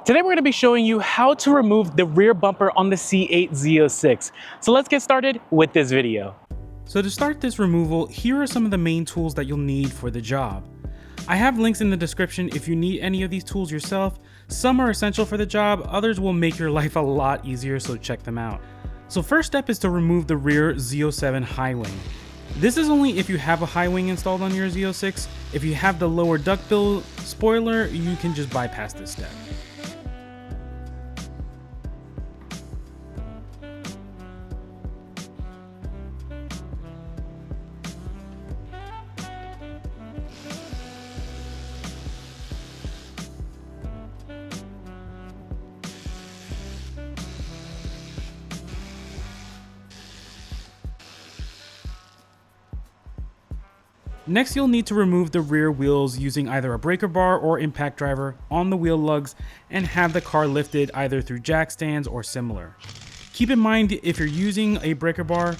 Today we're going to be showing you how to remove the rear bumper on the C8 Z06. So let's get started with this video. So to start this removal, here are some of the main tools that you'll need for the job. I have links in the description if you need any of these tools yourself. Some are essential for the job, others will make your life a lot easier, so check them out. So first step is to remove the rear Z07 Highwing. This is only if you have a Highwing installed on your Z06. If you have the lower duckbill spoiler, you can just bypass this step. Next, you'll need to remove the rear wheels using either a breaker bar or impact driver on the wheel lugs and have the car lifted either through jack stands or similar. Keep in mind, if you're using a breaker bar,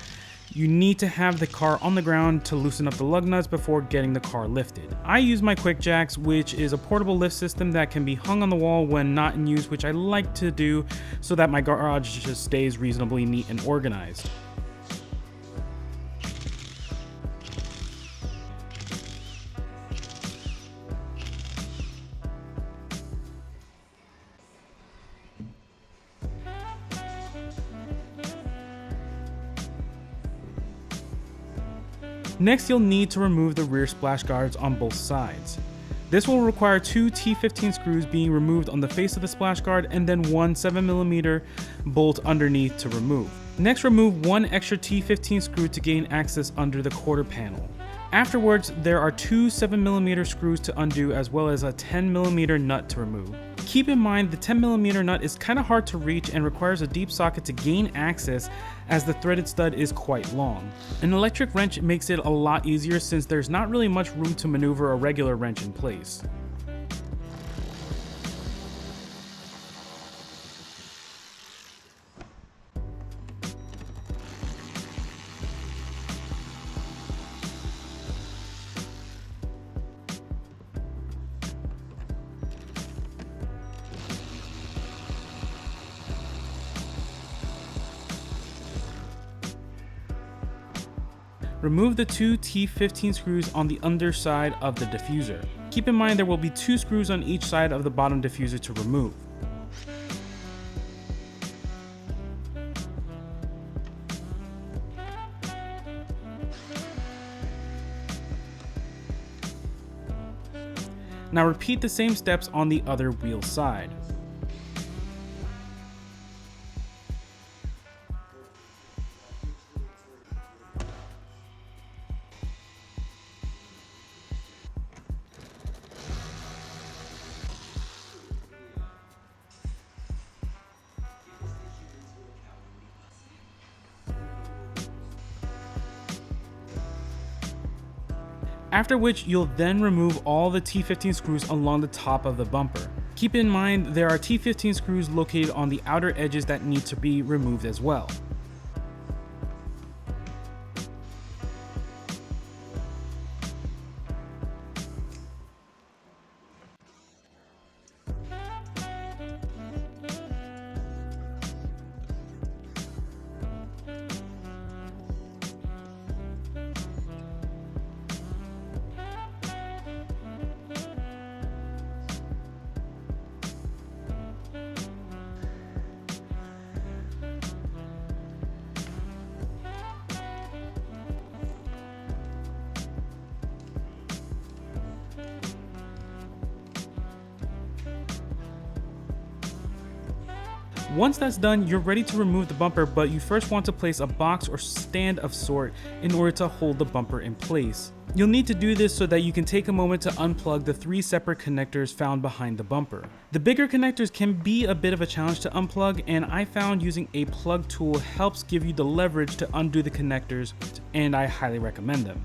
you need to have the car on the ground to loosen up the lug nuts before getting the car lifted. I use my Quick Jacks, which is a portable lift system that can be hung on the wall when not in use, which I like to do so that my garage just stays reasonably neat and organized. Next, you'll need to remove the rear splash guards on both sides. This will require two T15 screws being removed on the face of the splash guard and then one 7mm bolt underneath to remove. Next, remove one extra T15 screw to gain access under the quarter panel. Afterwards, there are two 7mm screws to undo as well as a 10mm nut to remove. Keep in mind the 10mm nut is kind of hard to reach and requires a deep socket to gain access as the threaded stud is quite long. An electric wrench makes it a lot easier since there's not really much room to maneuver a regular wrench in place. Remove the two T15 screws on the underside of the diffuser. Keep in mind there will be two screws on each side of the bottom diffuser to remove. Now repeat the same steps on the other wheel side. After which, you'll then remove all the T15 screws along the top of the bumper. Keep in mind there are T15 screws located on the outer edges that need to be removed as well. Once that's done, you're ready to remove the bumper, but you first want to place a box or stand of sort in order to hold the bumper in place. You'll need to do this so that you can take a moment to unplug the three separate connectors found behind the bumper. The bigger connectors can be a bit of a challenge to unplug, and I found using a plug tool helps give you the leverage to undo the connectors, and I highly recommend them.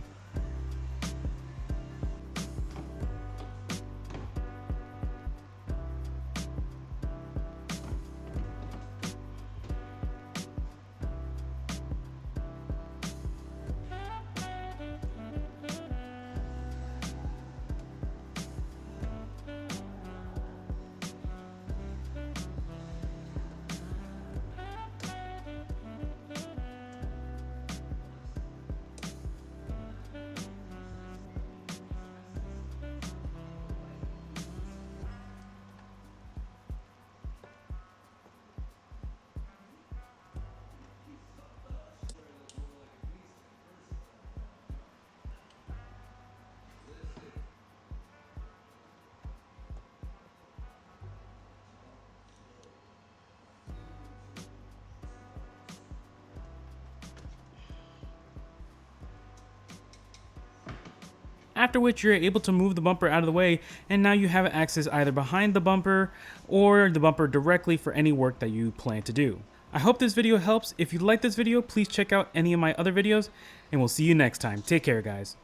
after which you're able to move the bumper out of the way, and now you have access either behind the bumper or the bumper directly for any work that you plan to do. I hope this video helps. If you like this video, please check out any of my other videos, and we'll see you next time. Take care, guys.